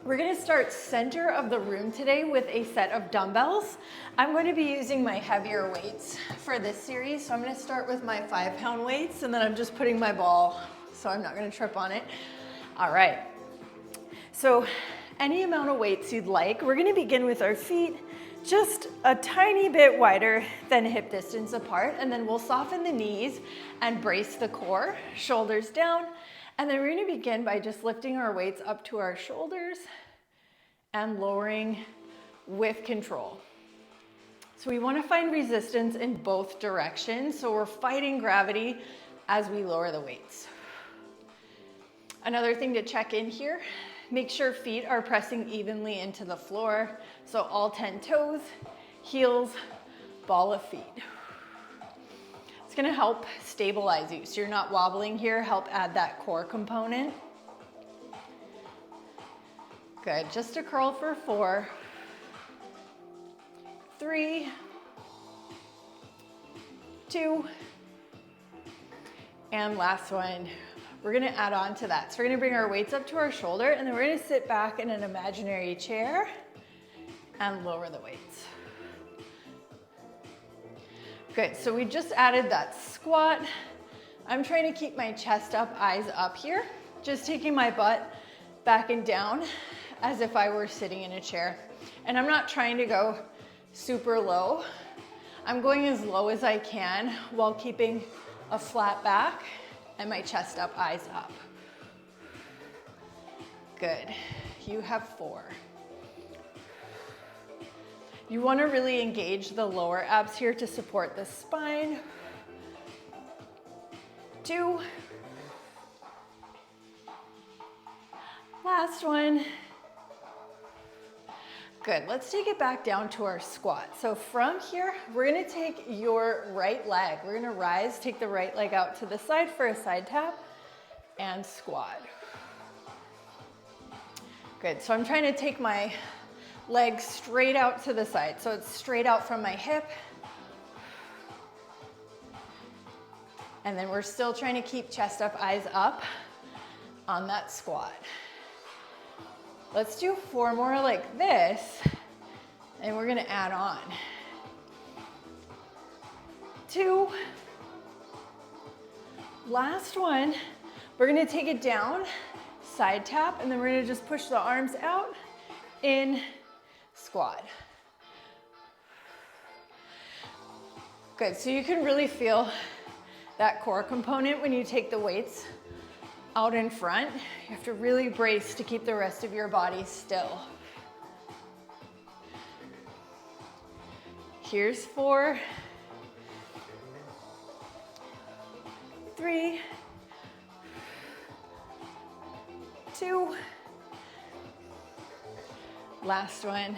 We're gonna start center of the room today with a set of dumbbells. I'm going to be using my heavier weights for this series. So I'm gonna start with my 5-pound weights, and then I'm just putting my ball so I'm not gonna trip on it. All right, so any amount of weights you'd like. We're gonna begin with our feet just a tiny bit wider than hip distance apart, and then we'll soften the knees and brace the core, shoulders down. And then we're gonna begin by just lifting our weights up to our shoulders and lowering with control. So we wanna find resistance in both directions, so we're fighting gravity as we lower the weights. Another thing to check in here, make sure feet are pressing evenly into the floor, so all 10 toes, heels, ball of feet. It's gonna help stabilize you, so you're not wobbling here, help add that core component. Good, just a curl for 4, 3, 2, and last one. We're gonna add on to that. So we're gonna bring our weights up to our shoulder, and then we're gonna sit back in an imaginary chair and lower the weights. Good, so we just added that squat. I'm trying to keep my chest up, eyes up here. Just taking my butt back and down as if I were sitting in a chair. And I'm not trying to go super low. I'm going as low as I can while keeping a flat back and my chest up, eyes up. Good, you have 4. You want to really engage the lower abs here to support the spine. 2. Last one. Good, let's take it back down to our squat. So from here, we're gonna take your right leg. We're gonna rise, take the right leg out to the side for a side tap and squat. Good, so I'm trying to take my leg straight out to the side. So it's straight out from my hip. And then we're still trying to keep chest up, eyes up on that squat. Let's do 4 more like this, and we're gonna add on. 2. Last one, we're gonna take it down, side tap, and then we're gonna just push the arms out, in, squat. Good, so you can really feel that core component when you take the weights out in front. You have to really brace to keep the rest of your body still. Here's 4, 3, 2, last one.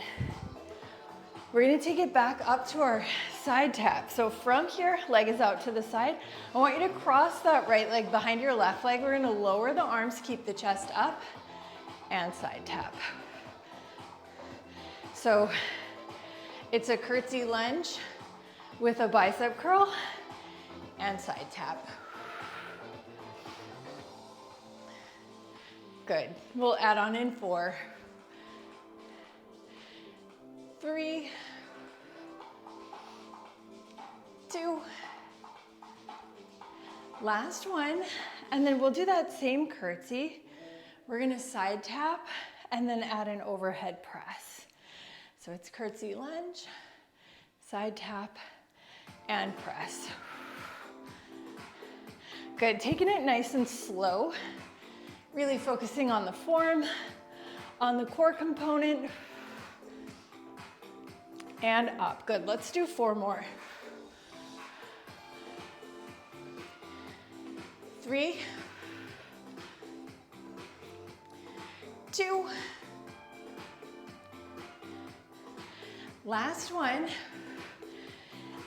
We're gonna take it back up to our side tap. So from here, leg is out to the side. I want you to cross that right leg behind your left leg. We're gonna lower the arms, keep the chest up, and side tap. So it's a curtsy lunge with a bicep curl and side tap. Good, we'll add on in 4, 3, 2, last one, and then we'll do that same curtsy. We're gonna side tap and then add an overhead press. So it's curtsy lunge, side tap, and press. Good, taking it nice and slow, really focusing on the form, on the core component, and up. Good, let's do 4 more. 3, 2, last one.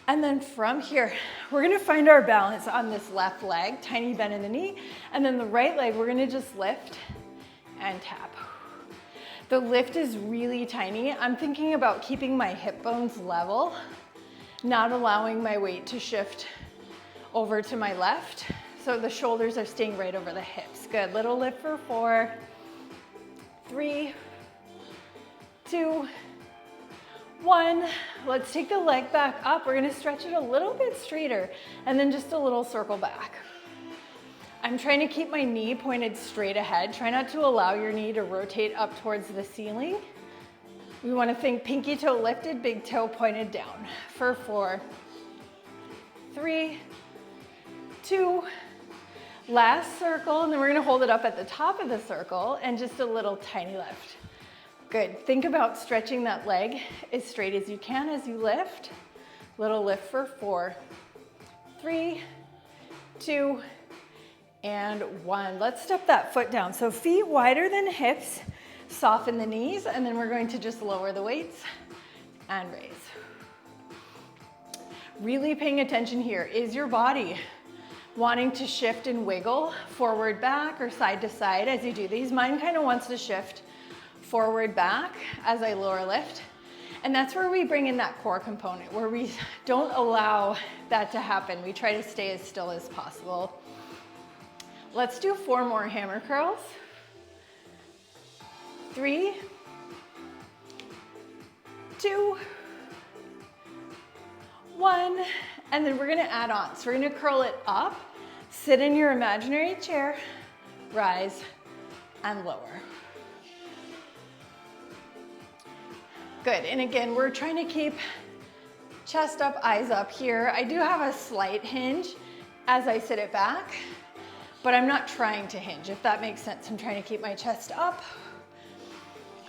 And then from here, we're gonna find our balance on this left leg, tiny bend in the knee, and then the right leg, we're gonna just lift and tap. The lift is really tiny. I'm thinking about keeping my hip bones level, not allowing my weight to shift over to my left. So the shoulders are staying right over the hips. Good, little lift for 4, 3, 2, 1. Let's take the leg back up. We're gonna stretch it a little bit straighter and then just a little circle back. I'm trying to keep my knee pointed straight ahead. Try not to allow your knee to rotate up towards the ceiling. We wanna think pinky toe lifted, big toe pointed down. For 4, 3, 2, last circle, and then we're gonna hold it up at the top of the circle and just a little tiny lift. Good, think about stretching that leg as straight as you can as you lift. Little lift for 4, 3, 2, and 1. Let's step that foot down. So feet wider than hips, soften the knees, and then we're going to just lower the weights and raise. Really paying attention here. Is your body wanting to shift and wiggle forward, back, or side to side as you do these? Mine kind of wants to shift forward, back as I lower lift. And that's where we bring in that core component, where we don't allow that to happen. We try to stay as still as possible. Let's do 4 more hammer curls. 3, 2, 1, and then we're gonna add on. So we're gonna curl it up, sit in your imaginary chair, rise, and lower. Good, and again, we're trying to keep chest up, eyes up here. I do have a slight hinge as I sit it back, but I'm not trying to hinge, if that makes sense. I'm trying to keep my chest up.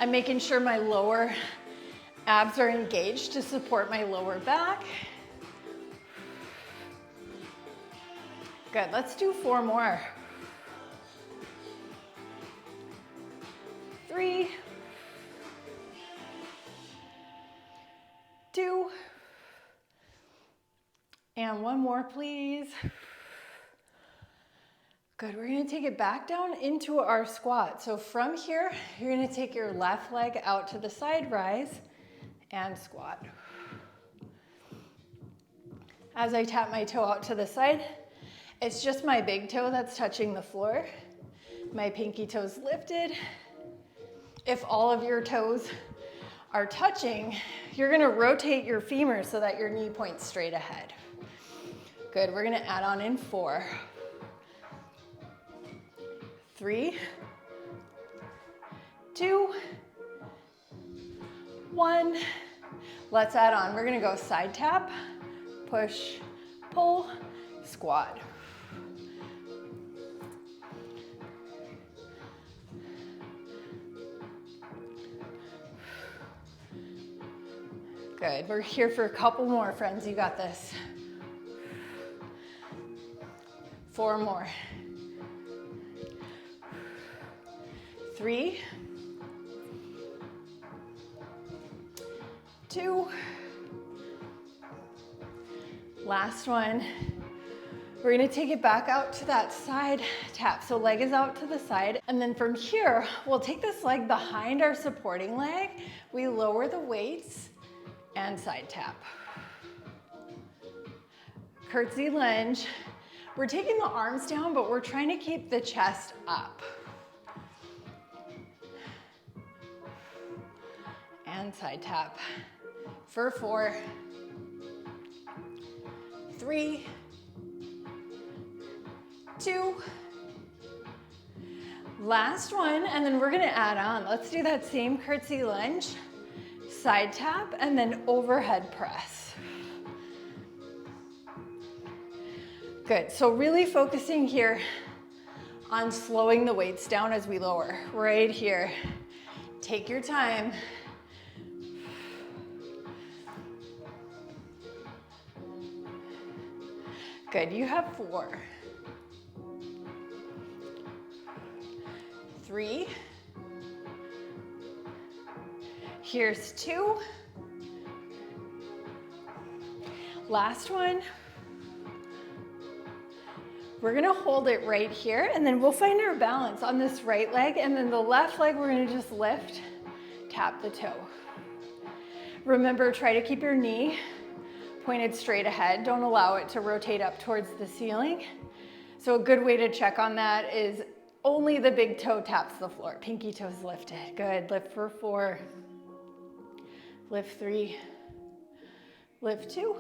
I'm making sure my lower abs are engaged to support my lower back. Good, let's do 4 more. 3, 2, and 1 more, please. Good, we're gonna take it back down into our squat. So from here, you're gonna take your left leg out to the side, rise, and squat. As I tap my toe out to the side, it's just my big toe that's touching the floor. My pinky toe's lifted. If all of your toes are touching, you're gonna rotate your femur so that your knee points straight ahead. Good, we're gonna add on in 4, 3, 2, 1. Let's add on. We're gonna go side tap, push, pull, squat. Good, we're here for a couple more, friends. You got this. 4 more. 3, 2, last one. We're gonna take it back out to that side tap. So leg is out to the side. And then from here, we'll take this leg behind our supporting leg. We lower the weights and side tap. Curtsy lunge. We're taking the arms down, but we're trying to keep the chest up. And side tap. For 4, 3, 2, last one, and then we're gonna add on. Let's do that same curtsy lunge, side tap, and then overhead press. Good, so really focusing here on slowing the weights down as we lower, right here. Take your time. Good, you have 4, 3, here's 2, last one. We're gonna hold it right here, and then we'll find our balance on this right leg, and then the left leg, we're gonna just lift, tap the toe. Remember, try to keep your knee pointed straight ahead. Don't allow it to rotate up towards the ceiling. So a good way to check on that is only the big toe taps the floor. Pinky toes lifted. Good, lift for 4, lift 3, lift 2,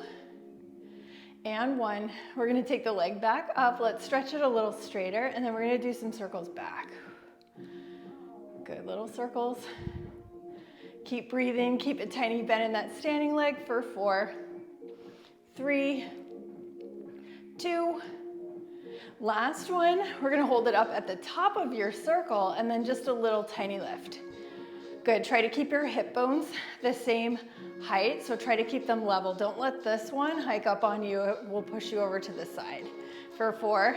and 1. We're gonna take the leg back up. Let's stretch it a little straighter, and then we're gonna do some circles back. Good, little circles. Keep breathing, keep a tiny bend in that standing leg for 4, 3, 2, last one. We're gonna hold it up at the top of your circle and then just a little tiny lift. Good, try to keep your hip bones the same height, so try to keep them level. Don't let this one hike up on you. It will push you over to the side. For 4,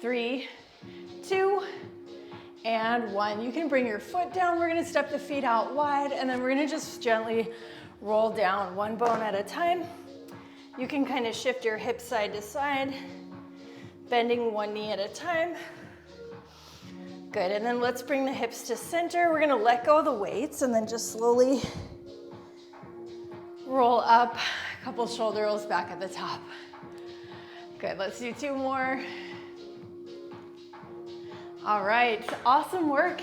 3, 2, and 1. You can bring your foot down. We're gonna step the feet out wide, and then we're gonna just gently roll down one bone at a time. You can kind of shift your hips side to side, bending one knee at a time. Good, and then let's bring the hips to center. We're gonna let go of the weights and then just slowly roll up, a couple shoulder rolls back at the top. Good, let's do 2 more. All right, awesome work.